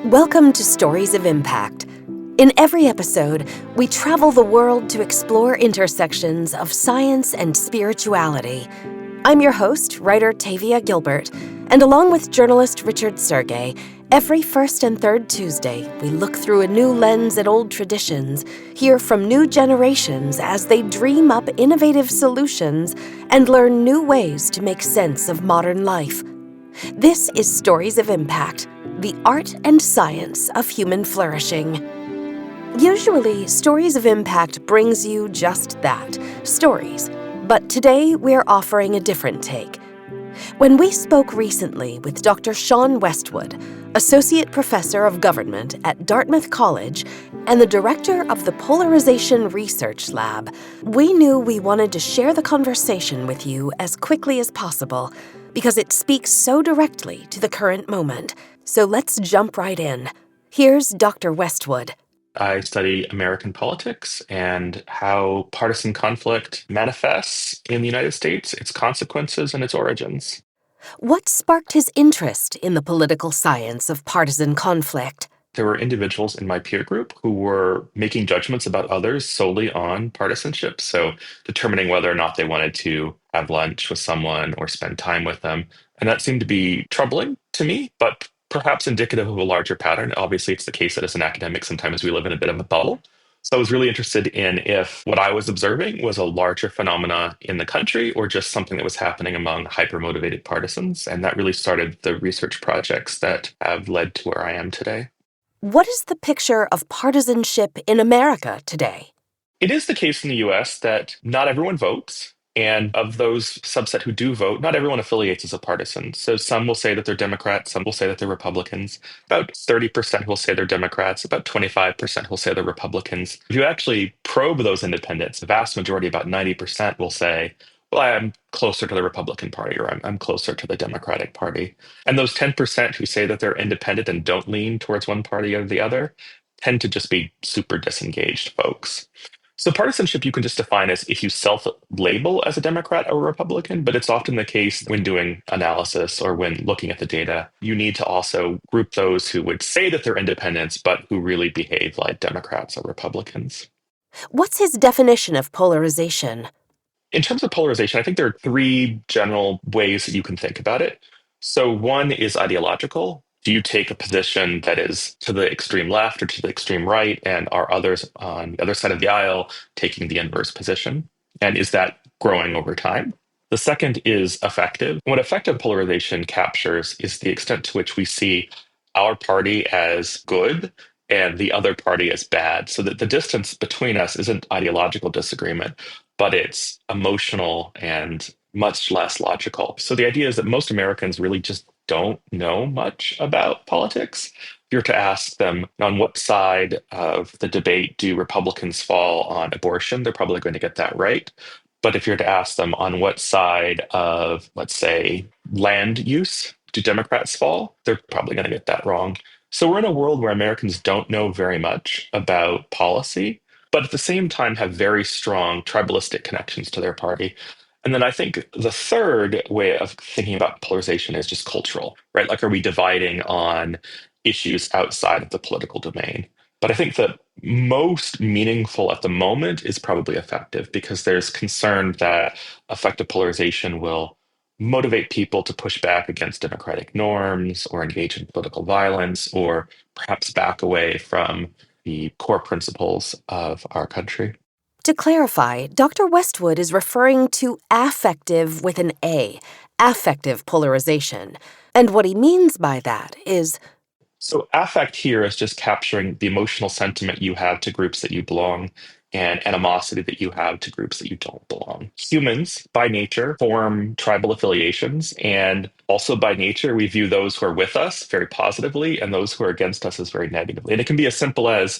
Welcome to Stories of Impact. In every episode, we travel the world to explore intersections of science and spirituality. I'm your host, writer Tavia Gilbert, and along with journalist Richard Sergey, every first and third Tuesday, we look through a new lens at old traditions, hear from new generations as they dream up innovative solutions, and learn new ways to make sense of modern life. This is Stories of Impact, the art and science of human flourishing. Usually, Stories of Impact brings you just that, stories. But today, we're offering a different take. When we spoke recently with Dr. Sean Westwood, Associate Professor of Government at Dartmouth College and the Director of the Polarization Research Lab, we knew we wanted to share the conversation with you as quickly as possible because it speaks so directly to the current moment. So let's jump right in. Here's Dr. Westwood. I study American politics and how partisan conflict manifests in the United States, its consequences, and its origins. What sparked his interest in the political science of partisan conflict? There were individuals in my peer group who were making judgments about others solely on partisanship. So, determining whether or not they wanted to have lunch with someone or spend time with them. And that seemed to be troubling to me, but perhaps indicative of a larger pattern. Obviously, it's the case that as an academic, sometimes we live in a bit of a bubble. So I was really interested in if what I was observing was a larger phenomena in the country or just something that was happening among hyper-motivated partisans. And that really started the research projects that have led to where I am today. What is the picture of partisanship in America today? It is the case in the US that not everyone votes. And of those subset who do vote, not everyone affiliates as a partisan. So some will say that they're Democrats, some will say that they're Republicans. About 30% will say they're Democrats, about 25% will say they're Republicans. If you actually probe those independents, the vast majority, about 90%, will say, well, I'm closer to the Republican Party or I'm closer to the Democratic Party. And those 10% who say that they're independent and don't lean towards one party or the other tend to just be super disengaged folks. So partisanship you can just define as if you self-label as a Democrat or a Republican, but it's often the case when doing analysis or when looking at the data, you need to also group those who would say that they're independents, but who really behave like Democrats or Republicans. What's his definition of polarization? In terms of polarization, I think there are three general ways that you can think about it. So one is ideological. Do you take a position that is to the extreme left or to the extreme right, and are others on the other side of the aisle taking the inverse position? And is that growing over time? The second is affective. What affective polarization captures is the extent to which we see our party as good and the other party as bad, so that the distance between us isn't ideological disagreement, but it's emotional and much less logical. So the idea is that most Americans really just don't know much about politics. If you're to ask them on what side of the debate do Republicans fall on abortion, they're probably going to get that right. But if you're to ask them on what side of, let's say, land use do Democrats fall, they're probably going to get that wrong. So we're in a world where Americans don't know very much about policy, but at the same time have very strong tribalistic connections to their party. And then I think the third way of thinking about polarization is just cultural, right? Like, are we dividing on issues outside of the political domain? But I think that most meaningful at the moment is probably effective because there's concern that effective polarization will motivate people to push back against democratic norms or engage in political violence or perhaps back away from the core principles of our country. To clarify, Dr. Westwood is referring to affective with an A, affective polarization. And what he means by that is So, affect here is just capturing the emotional sentiment you have to groups that you belong and animosity that you have to groups that you don't belong. Humans, by nature, form tribal affiliations, and also by nature, we view those who are with us very positively and those who are against us as very negatively. And it can be as simple as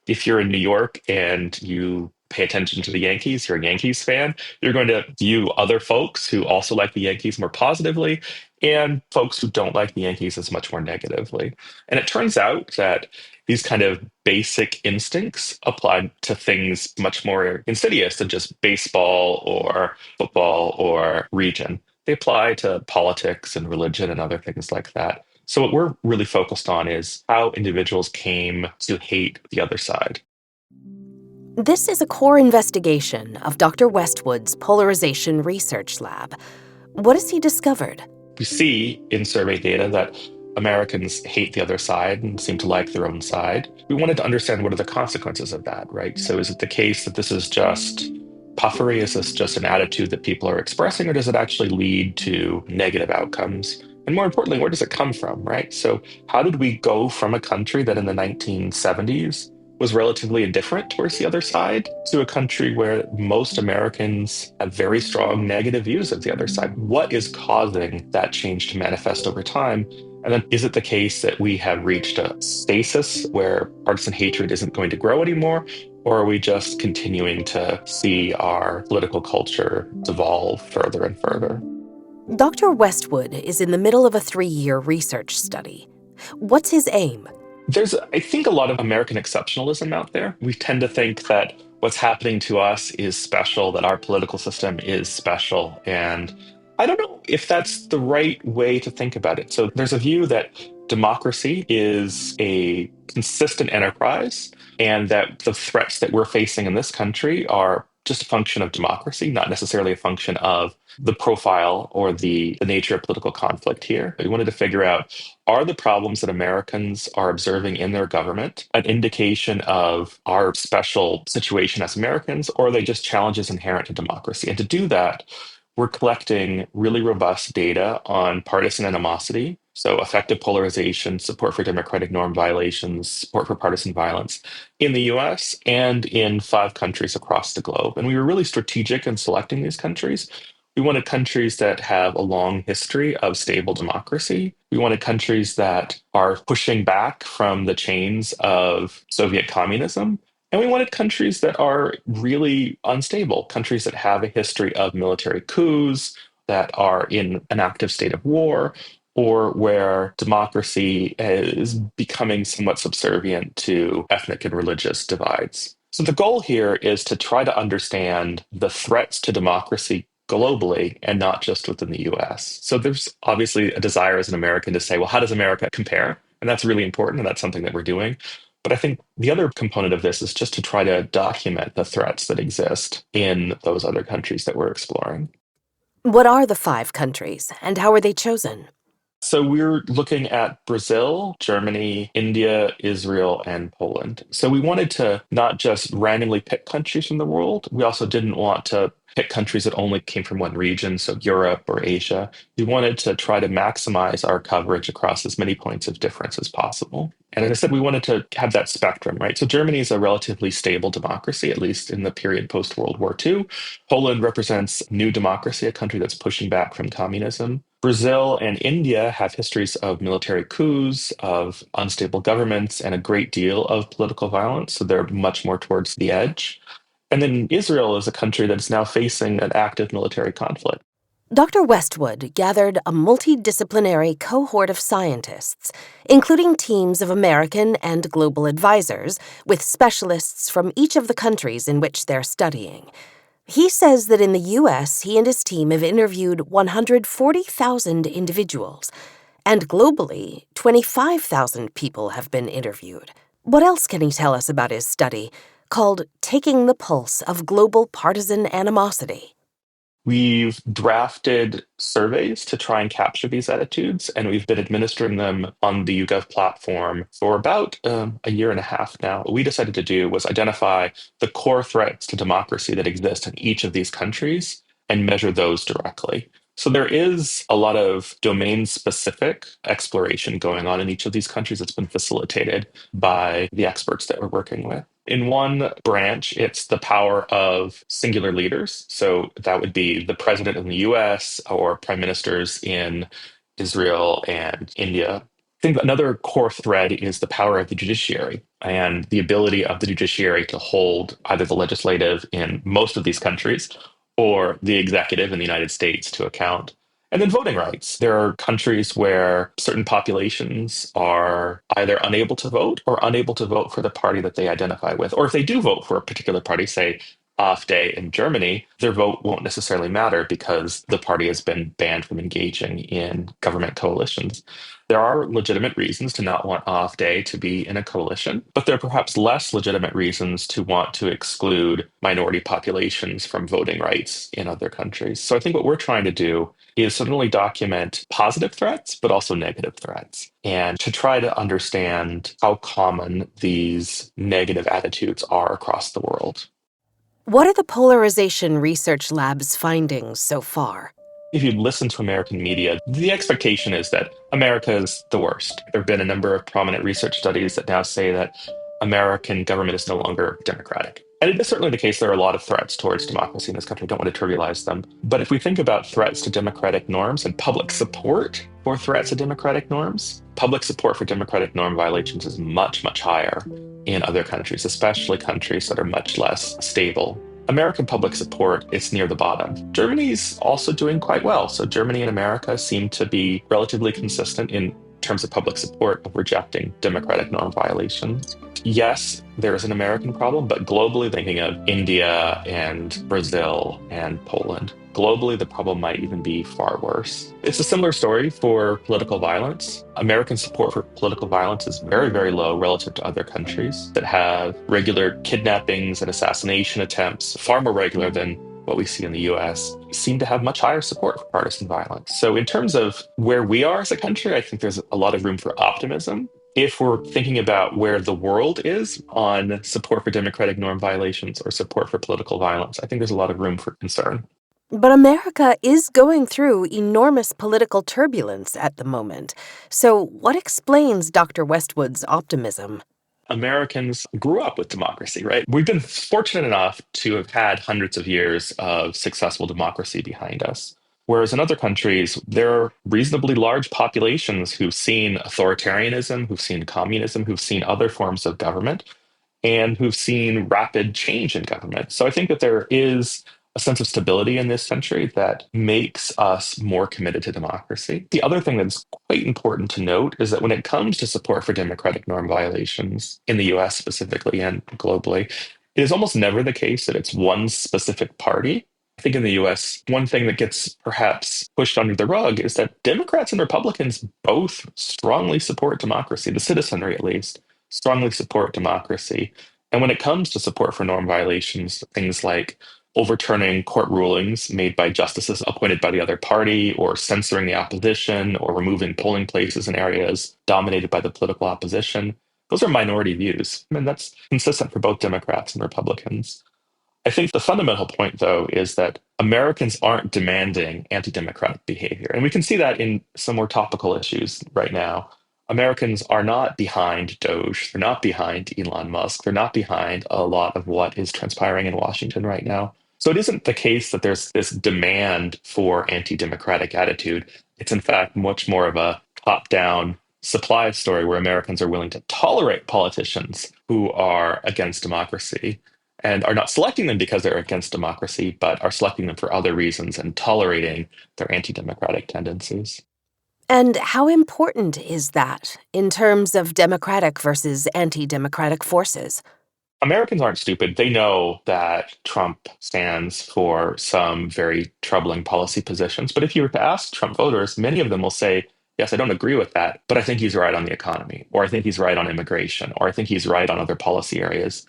if you're in New York and you pay attention to the Yankees, you're a Yankees fan, you're going to view other folks who also like the Yankees more positively and folks who don't like the Yankees as much more negatively. And it turns out that these kind of basic instincts apply to things much more insidious than just baseball or football or region. They apply to politics and religion and other things like that. So what we're really focused on is how individuals came to hate the other side. This is a core investigation of Dr. Westwood's Polarization Research Lab. What has he discovered? We see in survey data that Americans hate the other side and seem to like their own side. We wanted to understand what are the consequences of that, right? So is it the case that this is just puffery? Is this just an attitude that people are expressing, or does it actually lead to negative outcomes? And more importantly, where does it come from, right? So how did we go from a country that in the 1970s was relatively indifferent towards the other side to a country where most Americans have very strong negative views of the other side? What is causing that change to manifest over time? And then is it the case that we have reached a stasis where partisan hatred isn't going to grow anymore? Or are we just continuing to see our political culture devolve further and further? Dr. Westwood is in the middle of a 3-year research study. What's his aim? There's, I think, a lot of American exceptionalism out there. We tend to think that what's happening to us is special, that our political system is special. And I don't know if that's the right way to think about it. So there's a view that democracy is a consistent enterprise, and that the threats that we're facing in this country are just a function of democracy, not necessarily a function of the profile or the nature of political conflict here. We wanted to figure out, are the problems that Americans are observing in their government an indication of our special situation as Americans, or are they just challenges inherent to democracy? And to do that, we're collecting really robust data on partisan animosity, so effective polarization, support for democratic norm violations, support for partisan violence in the US and in 5 countries across the globe. And we were really strategic in selecting these countries. We wanted countries that have a long history of stable democracy. We wanted countries that are pushing back from the chains of Soviet communism. And we wanted countries that are really unstable, countries that have a history of military coups, that are in an active state of war, or where democracy is becoming somewhat subservient to ethnic and religious divides. So the goal here is to try to understand the threats to democracy globally and not just within the US. So there's obviously a desire as an American to say, well, how does America compare? And that's really important, and that's something that we're doing. But I think the other component of this is just to try to document the threats that exist in those other countries that we're exploring. What are the 5 countries, and how are they chosen? So we're looking at Brazil, Germany, India, Israel, and Poland. So we wanted to not just randomly pick countries from the world. We also didn't want to pick countries that only came from one region, so Europe or Asia. We wanted to try to maximize our coverage across as many points of difference as possible. And as I said, we wanted to have that spectrum, right? So Germany is a relatively stable democracy, at least in the period post World War II. Poland represents new democracy, a country that's pushing back from communism. Brazil and India have histories of military coups, of unstable governments, and a great deal of political violence. So they're much more towards the edge. And then Israel is a country that's now facing an active military conflict. Dr. Westwood gathered a multidisciplinary cohort of scientists, including teams of American and global advisors, with specialists from each of the countries in which they're studying. He says that in the U.S., he and his team have interviewed 140,000 individuals, and globally, 25,000 people have been interviewed. What else can he tell us about his study, called Taking the Pulse of Global Partisan Animosity? We've drafted surveys to try and capture these attitudes, and we've been administering them on the YouGov platform for about a year and a half now. What we decided to do was identify the core threats to democracy that exist in each of these countries and measure those directly. So there is a lot of domain-specific exploration going on in each of these countries that's been facilitated by the experts that we're working with. In one branch, it's the power of singular leaders. So that would be the president in the US or prime ministers in Israel and India. I think another core thread is the power of the judiciary and the ability of the judiciary to hold either the legislative in most of these countries or the executive in the United States to account. And then voting rights. There are countries where certain populations are either unable to vote or unable to vote for the party that they identify with. Or if they do vote for a particular party, say AfD in Germany, their vote won't necessarily matter because the party has been banned from engaging in government coalitions. There are legitimate reasons to not want AfD to be in a coalition, but there are perhaps less legitimate reasons to want to exclude minority populations from voting rights in other countries. So I think what we're trying to do is certainly document positive threats, but also negative threats, and to try to understand how common these negative attitudes are across the world. What are the Polarization Research Lab's findings so far? If you listen to American media, the expectation is that America is the worst. There have been a number of prominent research studies that now say that American government is no longer democratic. And it is certainly the case there are a lot of threats towards democracy in this country. I don't want to trivialize them. But if we think about threats to democratic norms and public support for threats to democratic norms, public support for democratic norm violations is much, much higher in other countries, especially countries that are much less stable. American public support is near the bottom. Germany's also doing quite well. So Germany and America seem to be relatively consistent in terms of public support of rejecting democratic norm violations. Yes, there is an American problem, but globally, thinking of India and Brazil and Poland, globally, the problem might even be far worse. It's a similar story for political violence. American support for political violence is very, very low relative to other countries that have regular kidnappings and assassination attempts, far more regular than what we see in the US, seem to have much higher support for partisan violence. So in terms of where we are as a country, I think there's a lot of room for optimism. If we're thinking about where the world is on support for democratic norm violations or support for political violence, I think there's a lot of room for concern. But America is going through enormous political turbulence at the moment. So what explains Dr. Westwood's optimism? Americans grew up with democracy, right? We've been fortunate enough to have had hundreds of years of successful democracy behind us. Whereas in other countries, there are reasonably large populations who've seen authoritarianism, who've seen communism, who've seen other forms of government, and who've seen rapid change in government. So I think that there is a sense of stability in this country that makes us more committed to democracy. The other thing that's quite important to note is that when it comes to support for democratic norm violations in the US specifically and globally, it is almost never the case that it's one specific party. I think in the US, one thing that gets perhaps pushed under the rug is that Democrats and Republicans both strongly support democracy, the citizenry at least strongly support democracy. And when it comes to support for norm violations, things like overturning court rulings made by justices appointed by the other party, or censoring the opposition, or removing polling places in areas dominated by the political opposition, those are minority views. And that's consistent for both Democrats and Republicans. I think the fundamental point, though, is that Americans aren't demanding anti democratic behavior. And we can see that in some more topical issues right now. Americans are not behind Doge. They're not behind Elon Musk. They're not behind a lot of what is transpiring in Washington right now. So it isn't the case that there's this demand for anti democratic attitude. It's, in fact, much more of a top down supply story where Americans are willing to tolerate politicians who are against democracy and are not selecting them because they're against democracy, but are selecting them for other reasons and tolerating their anti democratic tendencies. And how important is that in terms of democratic versus anti-democratic forces? Americans aren't stupid. They know that Trump stands for some very troubling policy positions. But if you were to ask Trump voters, many of them will say, yes, I don't agree with that, but I think he's right on the economy, or I think he's right on immigration, or I think he's right on other policy areas.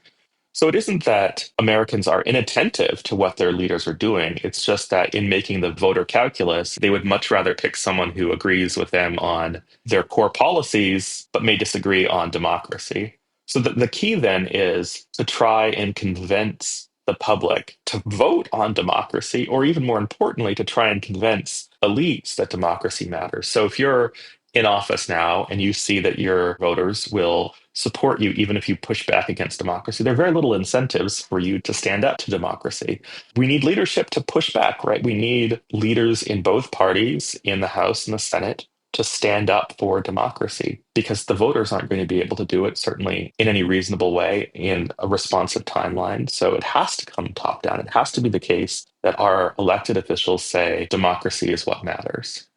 So it isn't that Americans are inattentive to what their leaders are doing. It's just that in making the voter calculus, they would much rather pick someone who agrees with them on their core policies, but may disagree on democracy. So the key then is to try and convince the public to vote on democracy, or even more importantly, to try and convince elites that democracy matters. So if you're in office now and you see that your voters will support you even if you push back against democracy, there are very little incentives for you to stand up to democracy. We need leadership to push back, right? We need leaders in both parties, in the House and the Senate, to stand up for democracy, because the voters aren't going to be able to do it, certainly in any reasonable way, in a responsive timeline. So it has to come top down. It has to be the case that our elected officials say democracy is what matters.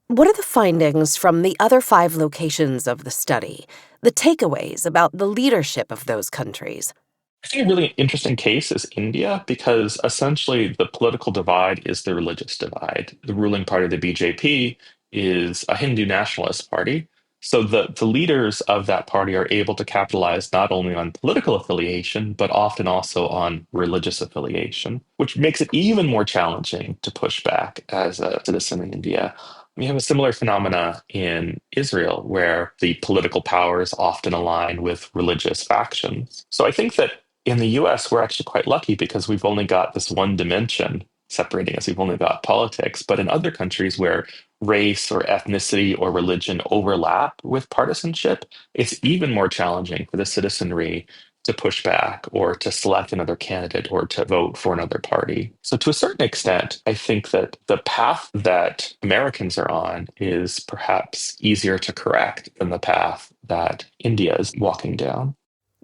What are the findings from the other 5 locations of the study, the takeaways about the leadership of those countries? I think a really interesting case is India, because essentially the political divide is the religious divide. The ruling party, the BJP, is a Hindu nationalist party. So the leaders of that party are able to capitalize not only on political affiliation, but often also on religious affiliation, which makes it even more challenging to push back as a citizen in India. We have a similar phenomena in Israel, where the political powers often align with religious factions. So I think that in the US, we're actually quite lucky because we've only got this one dimension separating us. We've only got politics. But in other countries where race or ethnicity or religion overlap with partisanship, it's even more challenging for the citizenry to push back or to select another candidate or to vote for another party. So, to a certain extent, I think that the path that Americans are on is perhaps easier to correct than the path that India is walking down.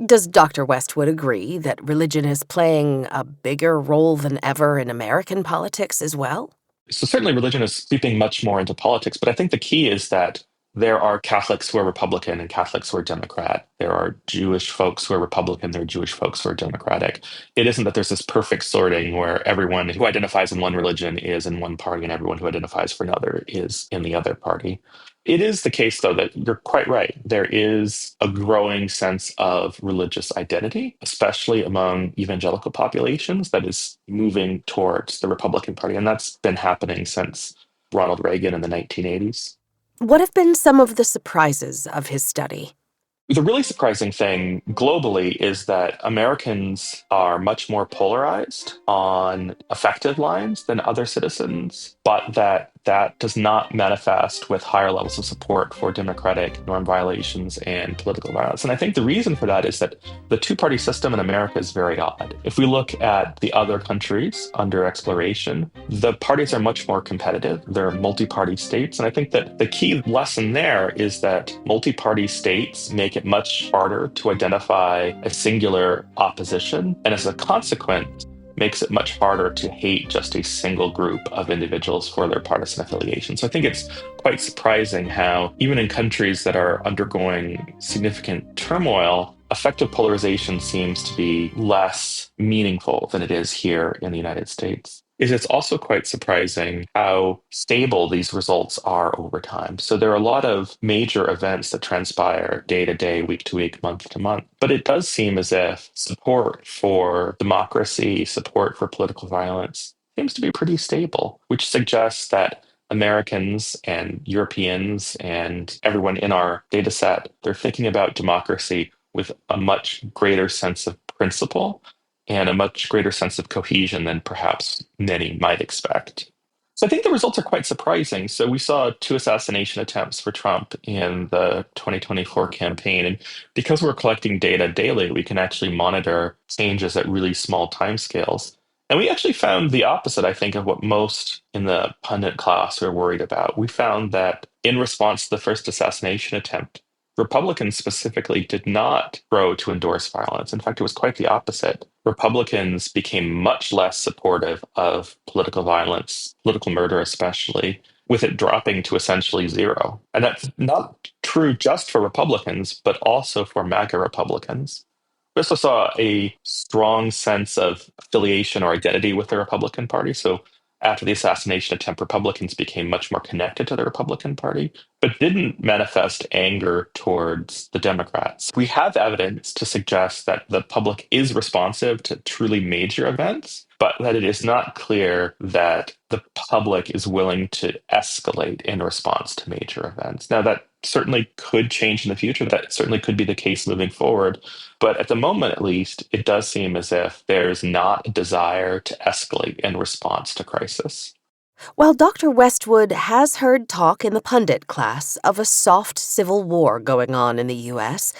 Does Dr. Westwood agree that religion is playing a bigger role than ever in American politics as well? So certainly religion is creeping much more into politics, but I think the key is that there are Catholics who are Republican and Catholics who are Democrat. There are Jewish folks who are Republican, there are Jewish folks who are Democratic. It isn't that there's this perfect sorting where everyone who identifies in one religion is in one party and everyone who identifies for another is in the other party. It is the case, though, that you're quite right. There is a growing sense of religious identity, especially among evangelical populations, that is moving towards the Republican Party. And that's been happening since Ronald Reagan in the 1980s. What have been some of the surprises of his study? The really surprising thing globally is that Americans are much more polarized on affective lines than other citizens, but that does not manifest with higher levels of support for democratic norm violations and political violence. And I think the reason for that is that the two-party system in America is very odd. If we look at the other countries under exploration, the parties are much more competitive. They're multi-party states. And I think that the key lesson there is that multi-party states make it much harder to identify a singular opposition. And as a consequence, makes it much harder to hate just a single group of individuals for their partisan affiliation. So I think it's quite surprising how, even in countries that are undergoing significant turmoil, effective polarization seems to be less meaningful than it is here in the United States. It's also quite surprising how stable these results are over time. So there are a lot of major events that transpire day to day, week to week, month to month. But it does seem as if support for democracy, support for political violence seems to be pretty stable, which suggests that Americans and Europeans and everyone in our data set, they're thinking about democracy with a much greater sense of principle and a much greater sense of cohesion than perhaps many might expect. So I think the results are quite surprising. So we saw two assassination attempts for Trump in the 2024 campaign. And because we're collecting data daily, we can actually monitor changes at really small timescales. And we actually found the opposite, I think, of what most in the pundit class were worried about. We found that in response to the first assassination attempt, Republicans specifically did not grow to endorse violence. In fact, it was quite the opposite. Republicans became much less supportive of political violence, political murder especially, with it dropping to essentially zero. And that's not true just for Republicans, but also for MAGA Republicans. We also saw a strong sense of affiliation or identity with the Republican Party. So after the assassination attempt, Republicans became much more connected to the Republican Party, but didn't manifest anger towards the Democrats. We have evidence to suggest that the public is responsive to truly major events, but that it is not clear that the public is willing to escalate in response to major events. Now, that certainly could change in the future. That certainly could be the case moving forward. But at the moment, at least, it does seem as if there's not a desire to escalate in response to crisis. While Dr. Westwood has heard talk in the pundit class of a soft civil war going on in the U.S.,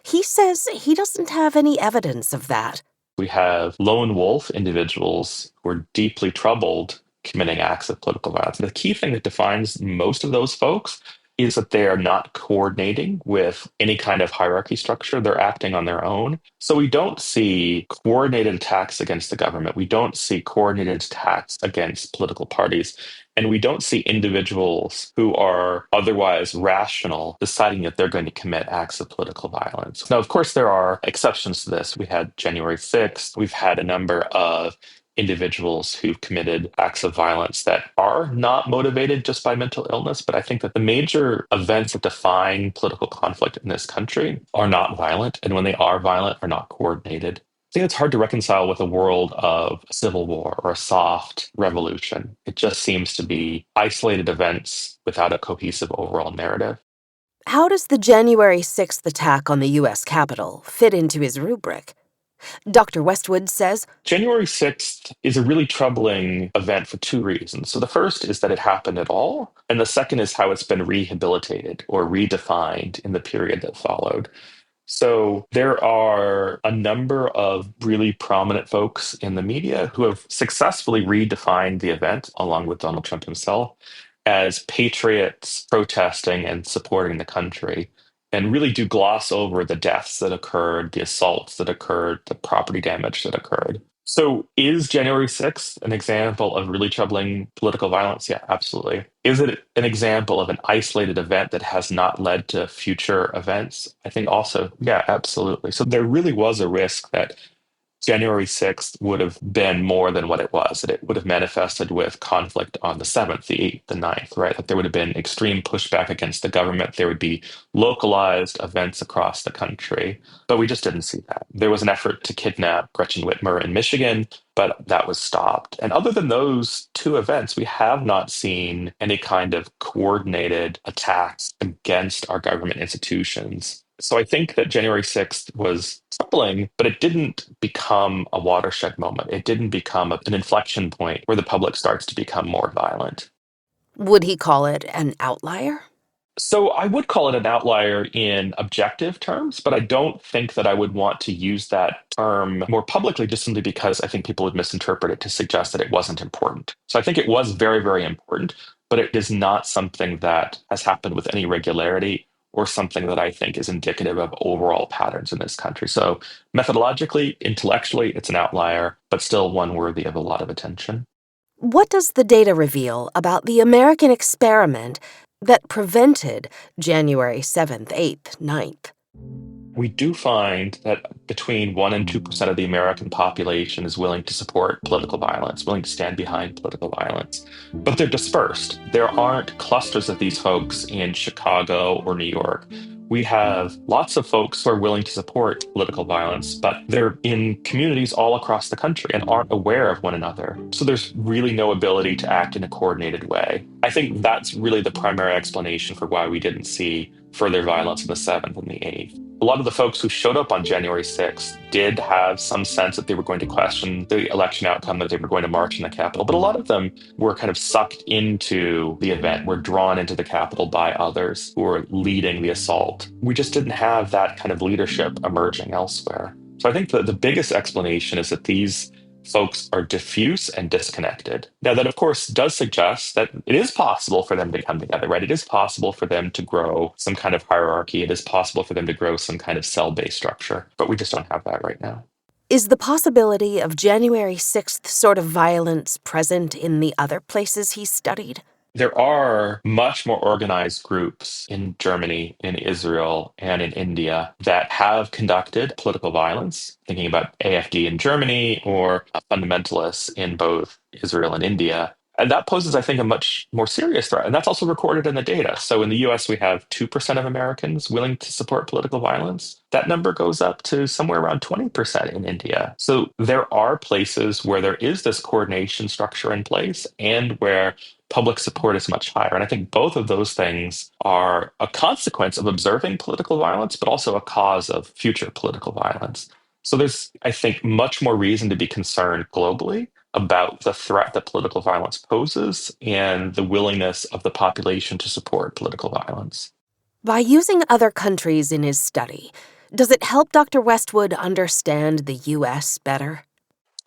he says he doesn't have any evidence of that. We have lone wolf individuals who are deeply troubled committing acts of political violence. And the key thing that defines most of those folks is that they are not coordinating with any kind of hierarchy structure. They're acting on their own. So we don't see coordinated attacks against the government. We don't see coordinated attacks against political parties. And we don't see individuals who are otherwise rational deciding that they're going to commit acts of political violence. Now, of course, there are exceptions to this. We had January 6th. We've had a number of individuals who've committed acts of violence that are not motivated just by mental illness. But I think that the major events that define political conflict in this country are not violent. And when they are violent, are not coordinated. I think it's hard to reconcile with a world of a civil war or a soft revolution. It just seems to be isolated events without a cohesive overall narrative. How does the January 6th attack on the U.S. Capitol fit into his rubric? Dr. Westwood says, January 6th is a really troubling event for two reasons. So the first is that it happened at all, and the second is how it's been rehabilitated or redefined in the period that followed. So there are a number of really prominent folks in the media who have successfully redefined the event, along with Donald Trump himself, as patriots protesting and supporting the country, and really do gloss over the deaths that occurred, the assaults that occurred, the property damage that occurred. So is January 6th an example of really troubling political violence? Yeah, absolutely. Is it an example of an isolated event that has not led to future events? I think also, yeah, absolutely. So there really was a risk that January 6th would have been more than what it was, that it would have manifested with conflict on the 7th, the 8th, the 9th, right? That there would have been extreme pushback against the government. There would be localized events across the country, but we just didn't see that. There was an effort to kidnap Gretchen Whitmer in Michigan, but that was stopped. And other than those two events, we have not seen any kind of coordinated attacks against our government institutions. So I think that January 6th was troubling, but it didn't become a watershed moment. It didn't become an inflection point where the public starts to become more violent. would he call it an outlier? So I would call it an outlier in objective terms, but I don't think that I would want to use that term more publicly just simply because I think people would misinterpret it to suggest that it wasn't important. So I think it was very, very important, but it is not something that has happened with any regularity or something that I think is indicative of overall patterns in this country. So methodologically, intellectually, it's an outlier, but still one worthy of a lot of attention. What does the data reveal about the American experiment that prevented January 7th, 8th, 9th? We do find that between 1% and 2% of the American population is willing to support political violence, willing to stand behind political violence. But they're dispersed. There aren't clusters of these folks in Chicago or New York. We have lots of folks who are willing to support political violence, but they're in communities all across the country and aren't aware of one another. So there's really no ability to act in a coordinated way. I think that's really the primary explanation for why we didn't see further violence on the 7th and the 8th. A lot of the folks who showed up on January 6th did have some sense that they were going to question the election outcome, that they were going to march in the Capitol, but a lot of them were kind of sucked into the event, were drawn into the Capitol by others who were leading the assault. We just didn't have that kind of leadership emerging elsewhere. So I think that the biggest explanation is that these folks are diffuse and disconnected. Now, that of course does suggest that it is possible for them to come together, right? It is possible for them to grow some kind of hierarchy. It is possible for them to grow some kind of cell-based structure, but we just don't have that right now. Is the possibility of January 6th sort of violence present in the other places he's studied? There are much more organized groups in Germany, in Israel, and in India that have conducted political violence, thinking about AfD in Germany or fundamentalists in both Israel and India. And that poses, I think, a much more serious threat. And that's also recorded in the data. So in the US, we have 2% of Americans willing to support political violence. That number goes up to somewhere around 20% in India. So there are places where there is this coordination structure in place and where public support is much higher. And I think both of those things are a consequence of observing political violence, but also a cause of future political violence. So there's, I think, much more reason to be concerned globally about the threat that political violence poses and the willingness of the population to support political violence. By using other countries in his study, does it help Dr. Westwood understand the U.S. better?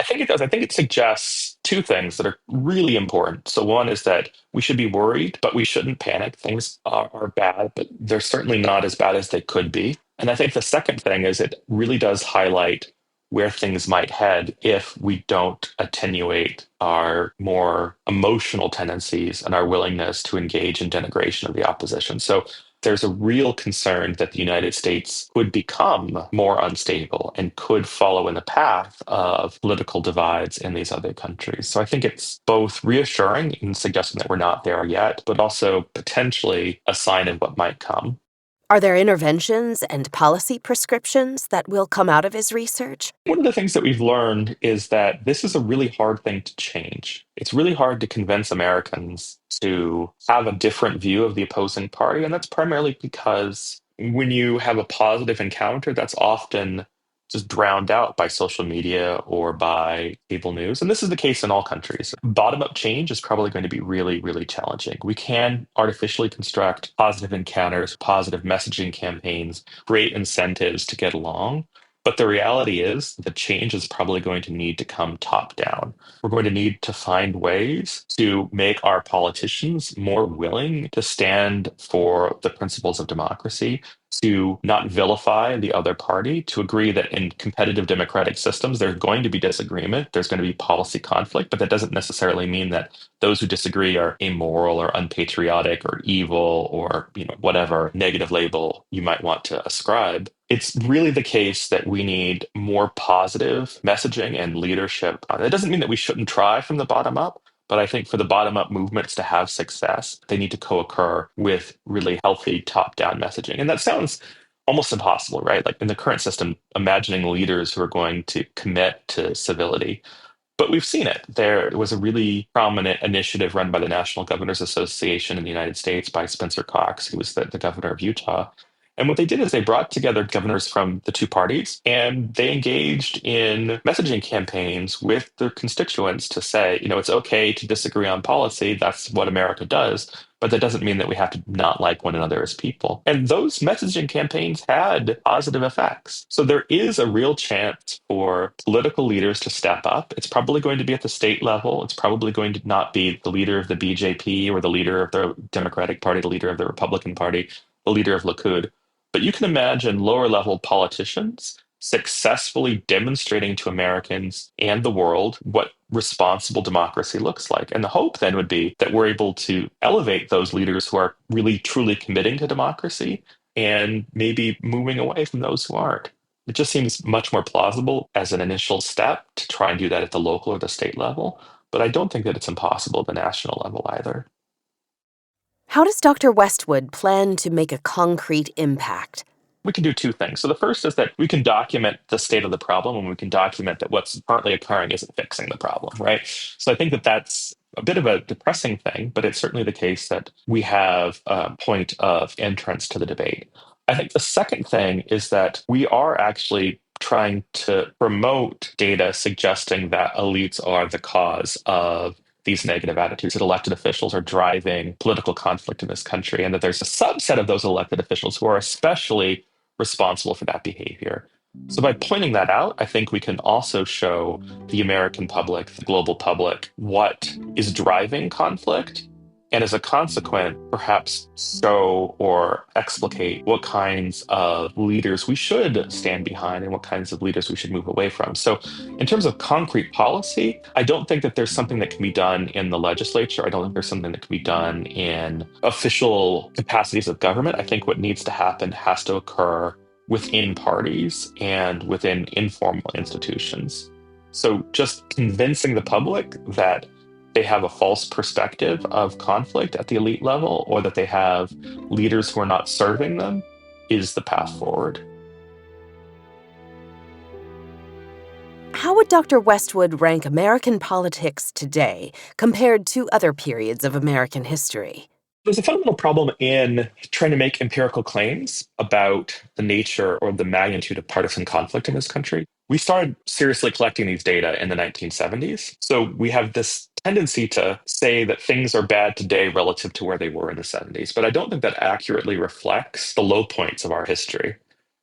I think it does. I think it suggests two things that are really important. So, one is that we should be worried, but we shouldn't panic. Things are bad, but they're certainly not as bad as they could be. And I think the second thing is it really does highlight where things might head if we don't attenuate our more emotional tendencies and our willingness to engage in denigration of the opposition. So, there's a real concern that the United States could become more unstable and could follow in the path of political divides in these other countries. So I think it's both reassuring in suggesting that we're not there yet, but also potentially a sign of what might come. Are there interventions and policy prescriptions that will come out of his research? One of the things that we've learned is that this is a really hard thing to change. It's really hard to convince Americans to have a different view of the opposing party. And that's primarily because when you have a positive encounter, that's often just drowned out by social media or by cable news. And this is the case in all countries. Bottom up change is probably going to be really, really challenging. We can artificially construct positive encounters, positive messaging campaigns, create incentives to get along. But the reality is the change is probably going to need to come top down. We're going to need to find ways to make our politicians more willing to stand for the principles of democracy, to not vilify the other party, to agree that in competitive democratic systems, there's going to be disagreement, there's going to be policy conflict, but that doesn't necessarily mean that those who disagree are immoral or unpatriotic or evil or whatever negative label you might want to ascribe. It's really the case that we need more positive messaging and leadership. It doesn't mean that we shouldn't try from the bottom up, but I think for the bottom up movements to have success, they need to co-occur with really healthy top down messaging. And that sounds almost impossible, right? Like in the current system, imagining leaders who are going to commit to civility. But we've seen it. There was a really prominent initiative run by the National Governors Association in the United States by Spencer Cox, who was the governor of Utah. And what they did is they brought together governors from the two parties and they engaged in messaging campaigns with their constituents to say, it's okay to disagree on policy. That's what America does. But that doesn't mean that we have to not like one another as people. And those messaging campaigns had positive effects. So there is a real chance for political leaders to step up. It's probably going to be at the state level. It's probably going to not be the leader of the BJP or the leader of the Democratic Party, the leader of the Republican Party, the leader of Likud. But you can imagine lower level politicians successfully demonstrating to Americans and the world what responsible democracy looks like. And the hope then would be that we're able to elevate those leaders who are really truly committing to democracy and maybe moving away from those who aren't. It just seems much more plausible as an initial step to try and do that at the local or the state level. But I don't think that it's impossible at the national level either. How does Dr. Westwood plan to make a concrete impact? We can do two things. So the first is that we can document the state of the problem and we can document that what's currently occurring isn't fixing the problem, right? So I think that that's a bit of a depressing thing, but it's certainly the case that we have a point of entrance to the debate. I think the second thing is that we are actually trying to promote data suggesting that elites are the cause of these negative attitudes, that elected officials are driving political conflict in this country, and that there's a subset of those elected officials who are especially responsible for that behavior. So by pointing that out, I think we can also show the American public, the global public, what is driving conflict. And as a consequence, perhaps show or explicate what kinds of leaders we should stand behind and what kinds of leaders we should move away from. So, in terms of concrete policy, I don't think that there's something that can be done in the legislature. I don't think there's something that can be done in official capacities of government. I think what needs to happen has to occur within parties and within informal institutions. So, just convincing the public that they have a false perspective of conflict at the elite level or that they have leaders who are not serving them is the path forward. How would Dr. Westwood rank American politics today compared to other periods of American history? There's a fundamental problem in trying to make empirical claims about the nature or the magnitude of partisan conflict in this country. We started seriously collecting these data in the 1970s. So we have this tendency to say that things are bad today relative to where they were in the 70s. But I don't think that accurately reflects the low points of our history.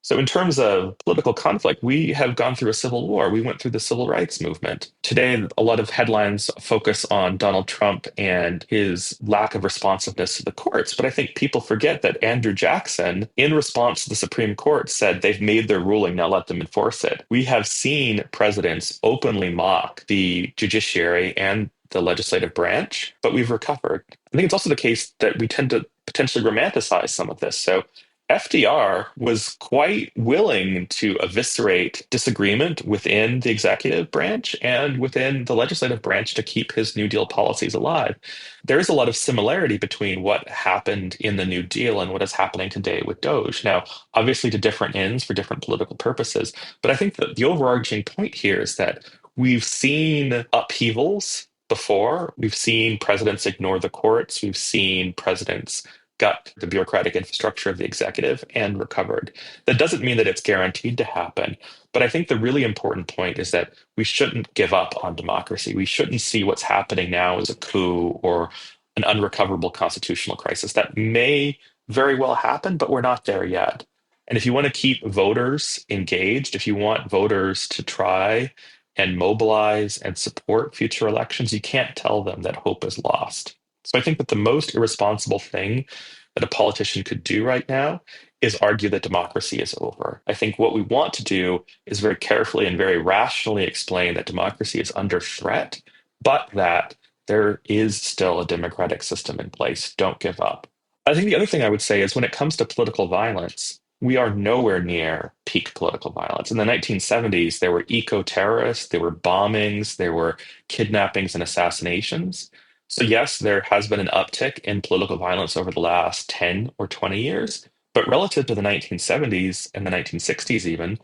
So, in terms of political conflict, we have gone through a civil war. We went through the civil rights movement. Today, a lot of headlines focus on Donald Trump and his lack of responsiveness to the courts. But I think people forget that Andrew Jackson, in response to the Supreme Court, said they've made their ruling, now let them enforce it. We have seen presidents openly mock the judiciary and the legislative branch, but we've recovered. I think it's also the case that we tend to potentially romanticize some of this. So FDR was quite willing to eviscerate disagreement within the executive branch and within the legislative branch to keep his New Deal policies alive. There is a lot of similarity between what happened in the New Deal and what is happening today with Doge. Now, obviously, to different ends for different political purposes, but I think that the overarching point here is that we've seen upheavals before. We've seen presidents ignore the courts. We've seen presidents gut the bureaucratic infrastructure of the executive and recovered. That doesn't mean that it's guaranteed to happen. But I think the really important point is that we shouldn't give up on democracy. We shouldn't see what's happening now as a coup or an unrecoverable constitutional crisis. That may very well happen, but we're not there yet. And if you want to keep voters engaged, if you want voters to try and mobilize and support future elections, you can't tell them that hope is lost. So I think that the most irresponsible thing that a politician could do right now is argue that democracy is over. I think what we want to do is very carefully and very rationally explain that democracy is under threat, but that there is still a democratic system in place. Don't give up. I think the other thing I would say is when it comes to political violence, we are nowhere near peak political violence. In the 1970s, there were eco-terrorists, there were bombings, there were kidnappings and assassinations. So yes, there has been an uptick in political violence over the last 10 or 20 years, but relative to the 1970s and the 1960s even,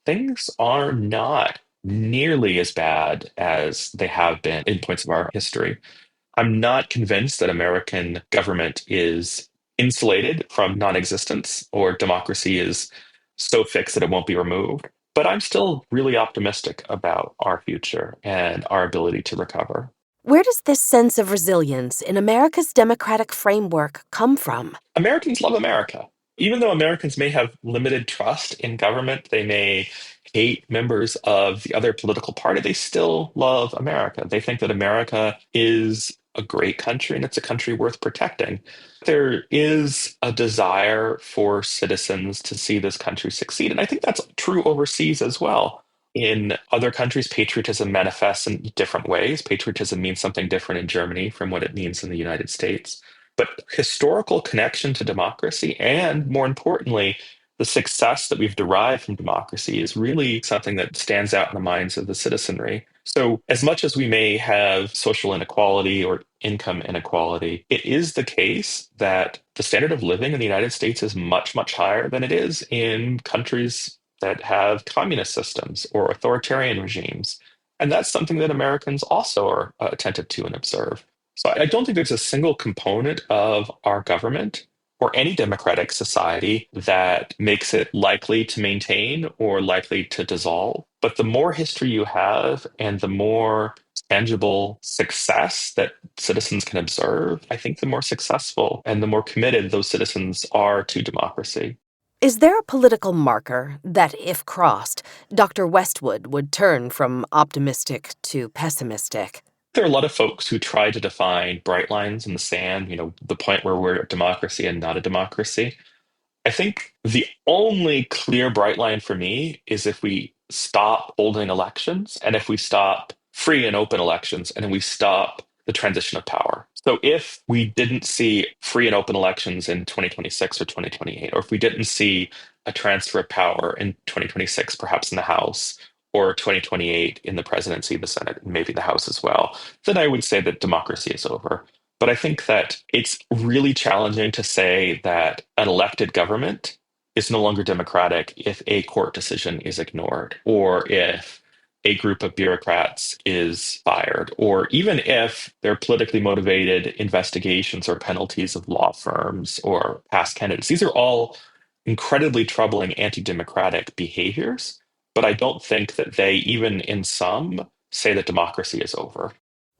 things are not nearly as bad as they have been in points of our history. I'm not convinced that American government is insulated from non-existence or democracy is so fixed that it won't be removed. But I'm still really optimistic about our future and our ability to recover. Where does this sense of resilience in America's democratic framework come from? Americans love America. Even though Americans may have limited trust in government, they may hate members of the other political party, they still love America. They think that America is a great country and it's a country worth protecting. There is a desire for citizens to see this country succeed. And I think that's true overseas as well. In other countries, patriotism manifests in different ways. Patriotism means something different in Germany from what it means in the United States. But historical connection to democracy, and more importantly, the success that we've derived from democracy is really something that stands out in the minds of the citizenry. So, as much as we may have social inequality or income inequality, it is the case that the standard of living in the United States is much, much higher than it is in countries that have communist systems or authoritarian regimes. And that's something that Americans also are attentive to and observe. So I don't think there's a single component of our government or any democratic society that makes it likely to maintain or likely to dissolve. But the more history you have and the more tangible success that citizens can observe, I think the more successful and the more committed those citizens are to democracy. Is there a political marker that, if crossed, Dr. Westwood would turn from optimistic to pessimistic? There are a lot of folks who try to define bright lines in the sand, the point where we're a democracy and not a democracy. I think the only clear bright line for me is if we stop holding elections and if we stop free and open elections and we stop the transition of power. So if we didn't see free and open elections in 2026 or 2028, or if we didn't see a transfer of power in 2026, perhaps in the House, or 2028 in the presidency, the Senate, and maybe the House as well, then I would say that democracy is over. But I think that it's really challenging to say that an elected government is no longer democratic if a court decision is ignored, or if a group of bureaucrats is fired, or even if there are politically motivated investigations or penalties of law firms or past candidates. These are all incredibly troubling anti-democratic behaviors, but I don't think that they, even in some, say that democracy is over.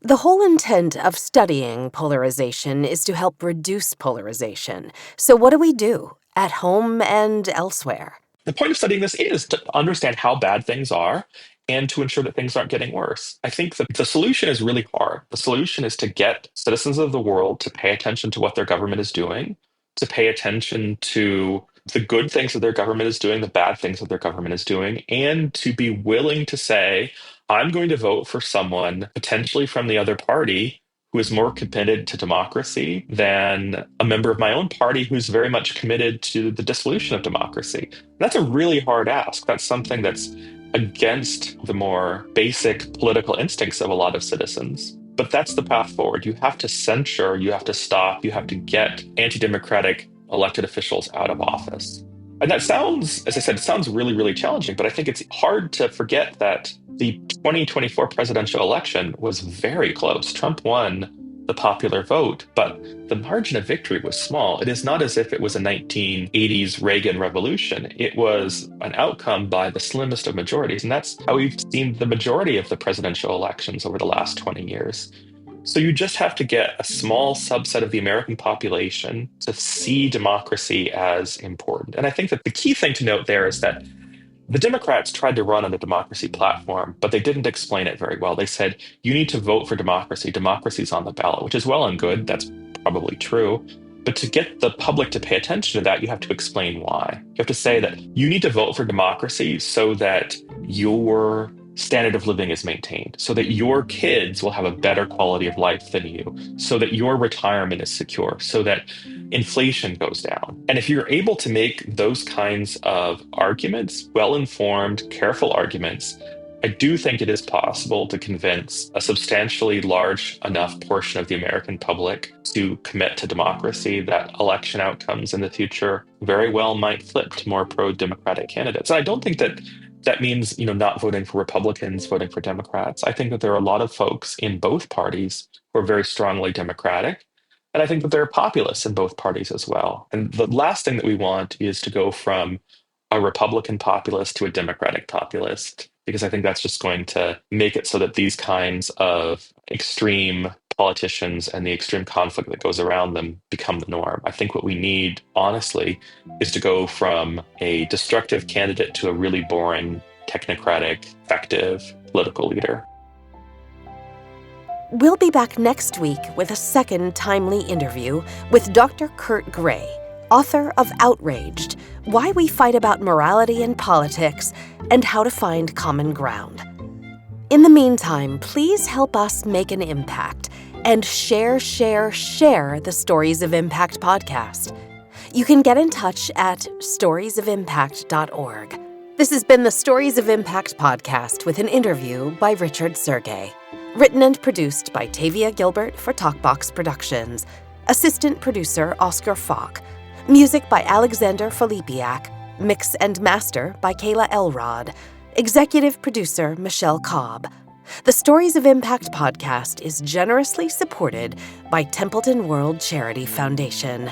The whole intent of studying polarization is to help reduce polarization. So what do we do at home and elsewhere? The point of studying this is to understand how bad things are and to ensure that things aren't getting worse. I think that the solution is really hard. The solution is to get citizens of the world to pay attention to what their government is doing, to pay attention to the good things that their government is doing, the bad things that their government is doing, and to be willing to say, I'm going to vote for someone potentially from the other party who is more committed to democracy than a member of my own party who's very much committed to the dissolution of democracy. That's a really hard ask. That's something that's against the more basic political instincts of a lot of citizens. But that's the path forward. You have to censure, you have to stop, you have to get anti-democratic elected officials out of office. And that sounds, as I said, it sounds really, really challenging, but I think it's hard to forget that the 2024 presidential election was very close. Trump won the popular vote, but the margin of victory was small. It is not as if it was a 1980s Reagan revolution. It was an outcome by the slimmest of majorities. And that's how we've seen the majority of the presidential elections over the last 20 years. So you just have to get a small subset of the American population to see democracy as important. And I think that the key thing to note there is that the Democrats tried to run on a democracy platform, but they didn't explain it very well. They said, you need to vote for democracy. Democracy's on the ballot, which is well and good. That's probably true. But to get the public to pay attention to that, you have to explain why. You have to say that you need to vote for democracy so that your standard of living is maintained, so that your kids will have a better quality of life than you, so that your retirement is secure, so that inflation goes down. And if you're able to make those kinds of arguments, well-informed, careful arguments, I do think it is possible to convince a substantially large enough portion of the American public to commit to democracy that election outcomes in the future very well might flip to more pro-democratic candidates. And I don't think that that means, not voting for Republicans, voting for Democrats. I think that there are a lot of folks in both parties who are very strongly Democratic. And I think that there are populists in both parties as well. And the last thing that we want is to go from a Republican populist to a Democratic populist, because I think that's just going to make it so that these kinds of extreme politicians and the extreme conflict that goes around them become the norm. I think what we need, honestly, is to go from a destructive candidate to a really boring, technocratic, effective political leader. We'll be back next week with a second timely interview with Dr. Kurt Gray, author of Outraged: Why We Fight About Morality and Politics and How to Find Common Ground. In the meantime, please help us make an impact and share the Stories of Impact podcast. You can get in touch at storiesofimpact.org. This has been the Stories of Impact podcast with an interview by Richard Sergey. Written and produced by Tavia Gilbert for Talkbox Productions. Assistant producer Oscar Falk. Music by Alexander Filipiak. Mix and master by Kayla Elrod. Executive producer Michelle Cobb. The Stories of Impact podcast is generously supported by Templeton World Charity Foundation.